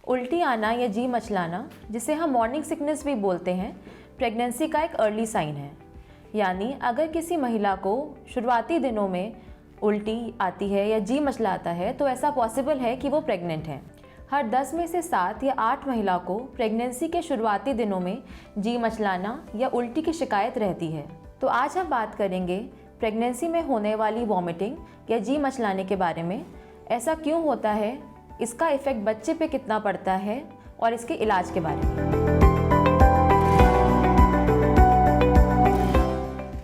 उल्टी आना या जी मचलाना, जिसे हम मॉर्निंग सिकनेस भी बोलते हैं, प्रेगनेंसी का एक अर्ली साइन है। यानी अगर किसी महिला को शुरुआती दिनों में उल्टी आती है या जी मचलाता है तो ऐसा पॉसिबल है कि वो प्रेग्नेंट है। हर 10 में से 7 या 8 महिला को प्रेगनेंसी के शुरुआती दिनों में जी मचलाना या उल्टी की शिकायत रहती है। तो आज हम बात करेंगे प्रेगनेंसी में होने वाली वॉमिटिंग या जी मचलाने के बारे में। ऐसा क्यों होता है, इसका इफ़ेक्ट बच्चे पे कितना पड़ता है और इसके इलाज के बारे में।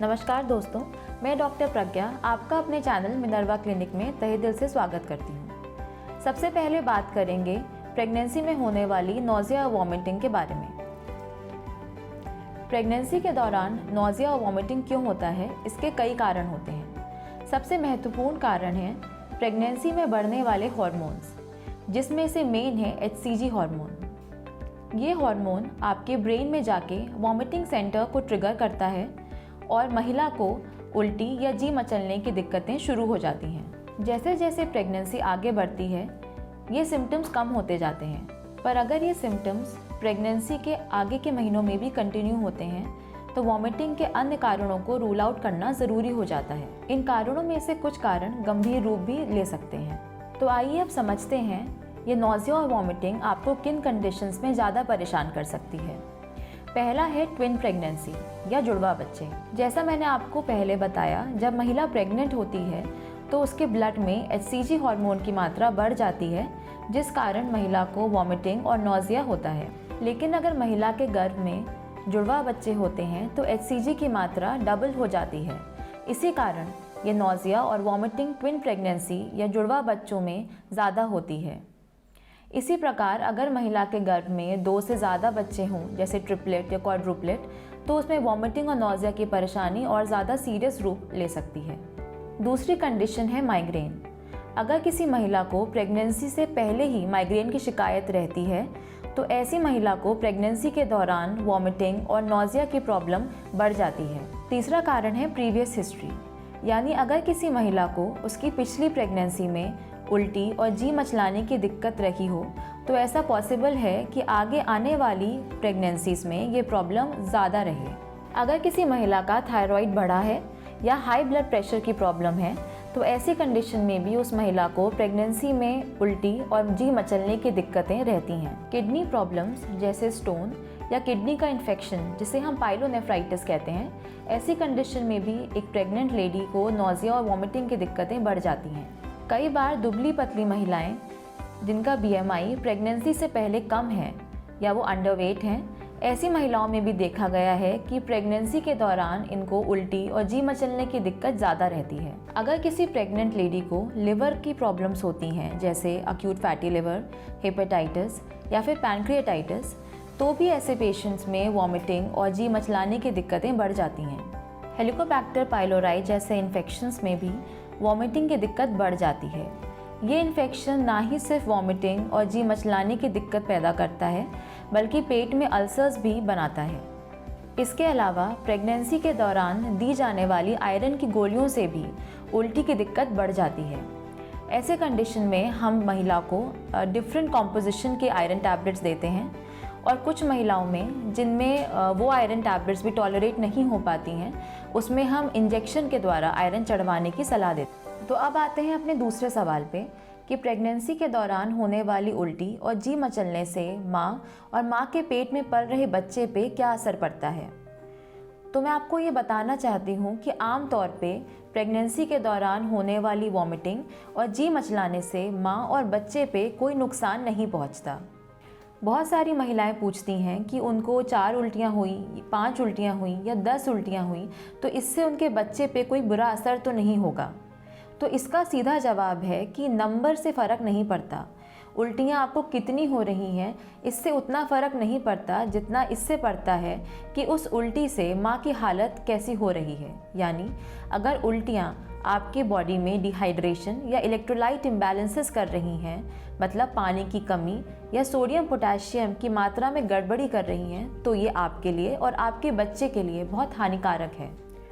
नमस्कार दोस्तों, मैं डॉक्टर प्रज्ञा आपका अपने चैनल मिनर्वा क्लिनिक में तहे दिल से स्वागत करती हूँ। सबसे पहले बात करेंगे प्रेगनेंसी में होने वाली नोज़िया और वॉमिटिंग के बारे में। प्रेगनेंसी के दौरान नोज़िया और वॉमिटिंग क्यों होता है, इसके कई कारण होते हैं। सबसे महत्वपूर्ण कारण है प्रेगनेंसी में बढ़ने वाले हार्मोन्स, जिसमें से मेन है HCG हार्मोन। ये हार्मोन आपके ब्रेन में जाके वॉमिटिंग सेंटर को ट्रिगर करता है और महिला को उल्टी या जी मचलने की दिक्कतें शुरू हो जाती हैं। जैसे जैसे प्रेगनेंसी आगे बढ़ती है ये सिम्टम्स कम होते जाते हैं, पर अगर ये सिम्टम्स प्रेगनेंसी के आगे के महीनों में भी कंटिन्यू होते हैं तो वॉमिटिंग के अन्य कारणों को रूल आउट करना ज़रूरी हो जाता है। इन कारणों में से कुछ कारण गंभीर रूप भी ले सकते हैं। तो आइए अब समझते हैं ये नोज़िया और वॉमिटिंग आपको किन कंडीशंस में ज़्यादा परेशान कर सकती है। पहला है ट्विन प्रेगनेंसी या जुड़वा बच्चे। जैसा मैंने आपको पहले बताया, जब महिला प्रेग्नेंट होती है तो उसके ब्लड में HCG हार्मोन की मात्रा बढ़ जाती है, जिस कारण महिला को वॉमिटिंग और नोज़िया होता है। लेकिन अगर महिला के गर्भ में जुड़वा बच्चे होते हैं तो HCG की मात्रा डबल हो जाती है। इसी कारण ये नोज़िया और वॉमिटिंग ट्विन प्रेगनेंसी या जुड़वा बच्चों में ज़्यादा होती है। इसी प्रकार अगर महिला के गर्भ में 2 से ज़्यादा बच्चे हों, जैसे ट्रिपलेट या क्वाड्रुपलेट, तो उसमें वॉमिटिंग और नोज़िया की परेशानी और ज़्यादा सीरियस रूप ले सकती है। दूसरी कंडीशन है माइग्रेन। अगर किसी महिला को प्रेगनेंसी से पहले ही माइग्रेन की शिकायत रहती है तो ऐसी महिला को प्रेगनेंसी के दौरान वॉमिटिंग और नोज़िया की प्रॉब्लम बढ़ जाती है। तीसरा कारण है प्रीवियस हिस्ट्री, यानी अगर किसी महिला को उसकी पिछली प्रेगनेंसी में उल्टी और जी मचलाने की दिक्कत रही हो तो ऐसा पॉसिबल है कि आगे आने वाली प्रेगनेंसीज में ये प्रॉब्लम ज़्यादा रहे। अगर किसी महिला का थायराइड बढ़ा है या हाई ब्लड प्रेशर की प्रॉब्लम है तो ऐसी कंडीशन में भी उस महिला को प्रेगनेंसी में उल्टी और जी मचलने की दिक्कतें रहती हैं। किडनी प्रॉब्लम्स जैसे स्टोन या किडनी का इन्फेक्शन, जिसे हम पाइलोनेफ्राइटिस कहते हैं, ऐसी कंडीशन में भी एक प्रेग्नेंट लेडी को नोज़िया और वॉमिटिंग की दिक्कतें बढ़ जाती हैं। कई बार दुबली पतली महिलाएं जिनका BMI प्रेगनेंसी से पहले कम है या वो अंडरवेट हैं, ऐसी महिलाओं में भी देखा गया है कि प्रेगनेंसी के दौरान इनको उल्टी और जी मचलने की दिक्कत ज़्यादा रहती है। अगर किसी प्रेग्नेंट लेडी को लिवर की प्रॉब्लम्स होती हैं, जैसे अक्यूट फैटी लिवर, हेपेटाइटिस या फिर पैनक्रियाटाइटिस, तो भी ऐसे पेशेंट्स में वॉमिटिंग और जी मचलाने की दिक्कतें बढ़ जाती हैं। हेलिकोबैक्टर पाइलोराई जैसे इन्फेक्शंस में भी वॉमिटिंग की दिक्कत बढ़ जाती है। ये इन्फेक्शन ना ही सिर्फ वॉमिटिंग और जी मचलाने की दिक्कत पैदा करता है, बल्कि पेट में अल्सर्स भी बनाता है। इसके अलावा प्रेगनेंसी के दौरान दी जाने वाली आयरन की गोलियों से भी उल्टी की दिक्कत बढ़ जाती है। ऐसे कंडीशन में हम महिला को डिफरेंट कॉम्पोजिशन के आयरन टैबलेट्स देते हैं और कुछ महिलाओं में जिनमें वो आयरन टैबलेट्स भी टॉलरेट नहीं हो पाती हैं, उसमें हम इंजेक्शन के द्वारा आयरन चढ़वाने की सलाह देते हैं। तो अब आते हैं अपने दूसरे सवाल पे कि प्रेगनेंसी के दौरान होने वाली उल्टी और जी मचलने से माँ और माँ के पेट में पल रहे बच्चे पे क्या असर पड़ता है। तो मैं आपको ये बताना चाहती हूँ कि आम तौर पे प्रेगनेंसी के दौरान होने वाली वॉमिटिंग और जी मचलाने से माँ और बच्चे पे कोई नुकसान नहीं पहुँचता। बहुत सारी महिलाएं पूछती हैं कि उनको 4 उल्टियाँ हुई, 5 उल्टियाँ हुई या 10 उल्टियाँ हुई तो इससे उनके बच्चे पे कोई बुरा असर तो नहीं होगा। तो इसका सीधा जवाब है कि नंबर से फ़र्क नहीं पड़ता। उल्टियाँ आपको कितनी हो रही हैं इससे उतना फ़र्क नहीं पड़ता जितना इससे पड़ता है कि उस उल्टी से माँ की हालत कैसी हो रही है। यानी अगर उल्टियाँ आपके बॉडी में डिहाइड्रेशन या इलेक्ट्रोलाइट इम्बैलेंसेस कर रही हैं, मतलब पानी की कमी या सोडियम पोटेशियम की मात्रा में गड़बड़ी कर रही हैं, तो ये आपके लिए और आपके बच्चे के लिए बहुत हानिकारक है।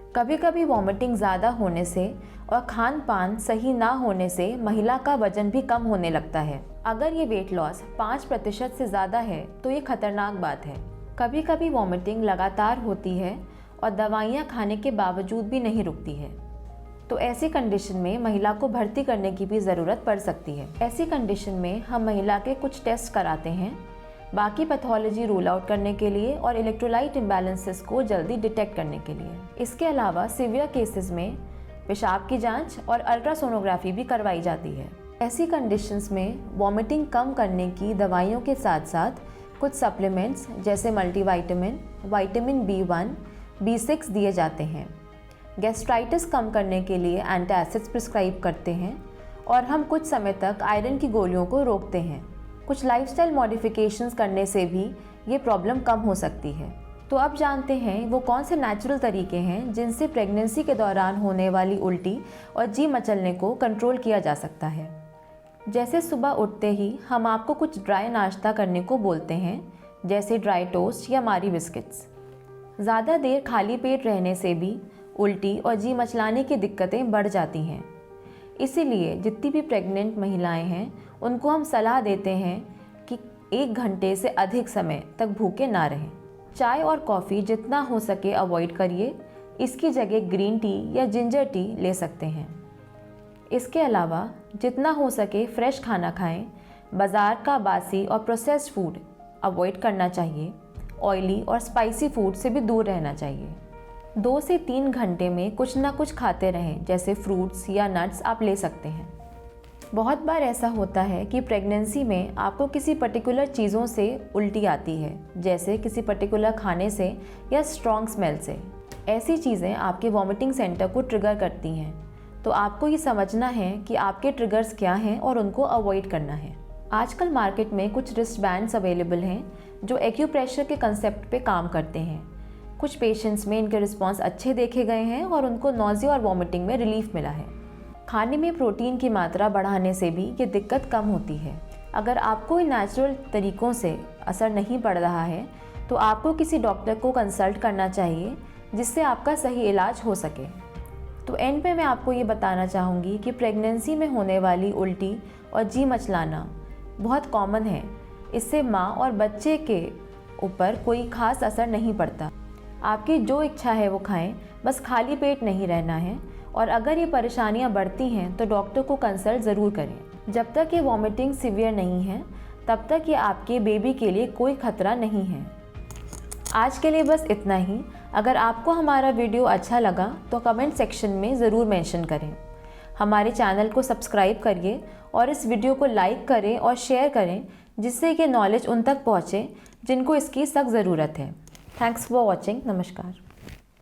कभी कभी वॉमिटिंग ज़्यादा होने से और खान पान सही ना होने से महिला का वजन भी कम होने लगता है। अगर ये वेट लॉस 5% से ज़्यादा है तो ये खतरनाक बात है। कभी कभी वॉमिटिंग लगातार होती है और दवाइयाँ खाने के बावजूद भी नहीं रुकती है, तो ऐसी कंडीशन में महिला को भर्ती करने की भी ज़रूरत पड़ सकती है। ऐसी कंडीशन में हम महिला के कुछ टेस्ट कराते हैं, बाकी पैथोलॉजी रूल आउट करने के लिए और इलेक्ट्रोलाइट इम्बैलेंसेस को जल्दी डिटेक्ट करने के लिए। इसके अलावा सीवियर केसेस में पेशाब की जांच और अल्ट्रासोनोग्राफी भी करवाई जाती है। ऐसी कंडीशंस में वॉमिटिंग कम करने की दवाइयों के साथ साथ कुछ सप्लीमेंट्स जैसे मल्टीविटामिन, विटामिन B1, B6 दिए जाते हैं। गैस्ट्राइटिस कम करने के लिए एंटासिड्स प्रिस्क्राइब करते हैं और हम कुछ समय तक आयरन की गोलियों को रोकते हैं। कुछ लाइफस्टाइल मॉडिफिकेशंस करने से भी ये प्रॉब्लम कम हो सकती है। तो अब जानते हैं वो कौन से नेचुरल तरीके हैं जिनसे प्रेगनेंसी के दौरान होने वाली उल्टी और जी मचलने को कंट्रोल किया जा सकता है। जैसे सुबह उठते ही हम आपको कुछ ड्राई नाश्ता करने को बोलते हैं, जैसे ड्राई टोस्ट या मारी बिस्किट्स। ज़्यादा देर खाली पेट रहने से भी उल्टी और जी मचलाने की दिक्कतें बढ़ जाती हैं। इसीलिए जितनी भी प्रेग्नेंट महिलाएं हैं उनको हम सलाह देते हैं कि 1 घंटे से अधिक समय तक भूखे ना रहें। चाय और कॉफ़ी जितना हो सके अवॉइड करिए। इसकी जगह ग्रीन टी या जिंजर टी ले सकते हैं। इसके अलावा जितना हो सके फ्रेश खाना खाएं। बाज़ार का बासी और प्रोसेस्ड फूड अवॉइड करना चाहिए। ऑयली और स्पाइसी फूड से भी दूर रहना चाहिए। 2 से 3 घंटे में कुछ ना कुछ खाते रहें, जैसे फ्रूट्स या नट्स आप ले सकते हैं। बहुत बार ऐसा होता है कि प्रेगनेंसी में आपको किसी पर्टिकुलर चीज़ों से उल्टी आती है, जैसे किसी पर्टिकुलर खाने से या स्ट्रॉन्ग स्मेल से। ऐसी चीज़ें आपके वॉमिटिंग सेंटर को ट्रिगर करती हैं, तो आपको ये समझना है कि आपके ट्रिगर्स क्या हैं और उनको अवॉइड करना है। आजकल मार्केट में कुछ रिस्ट बैंड्स अवेलेबल हैं जो एक्यूप्रेशर के कंसेप्ट पे काम करते हैं। कुछ पेशेंट्स में इनके रिस्पॉन्स अच्छे देखे गए हैं और उनको नॉजिया और वॉमिटिंग में रिलीफ मिला है। खाने में प्रोटीन की मात्रा बढ़ाने से भी ये दिक्कत कम होती है। अगर आपको इन नेचुरल तरीक़ों से असर नहीं पड़ रहा है तो आपको किसी डॉक्टर को कंसल्ट करना चाहिए, जिससे आपका सही इलाज हो सके। तो एंड पे मैं आपको ये बताना चाहूँगी कि प्रेगनेंसी में होने वाली उल्टी और जी मचलाना बहुत कॉमन है। इससे माँ और बच्चे के ऊपर कोई ख़ास असर नहीं पड़ता। आपकी जो इच्छा है वो खाएं, बस खाली पेट नहीं रहना है। और अगर ये परेशानियां बढ़ती हैं तो डॉक्टर को कंसल्ट ज़रूर करें। जब तक ये वॉमिटिंग सीवियर नहीं है तब तक ये आपके बेबी के लिए कोई खतरा नहीं है। आज के लिए बस इतना ही। अगर आपको हमारा वीडियो अच्छा लगा तो कमेंट सेक्शन में ज़रूर मेंशन करें। हमारे चैनल को सब्सक्राइब करिए और इस वीडियो को लाइक करें और शेयर करें, जिससे कि नॉलेज उन तक पहुँचे जिनको इसकी सख्त ज़रूरत है। Thanks for watching. नमस्कार।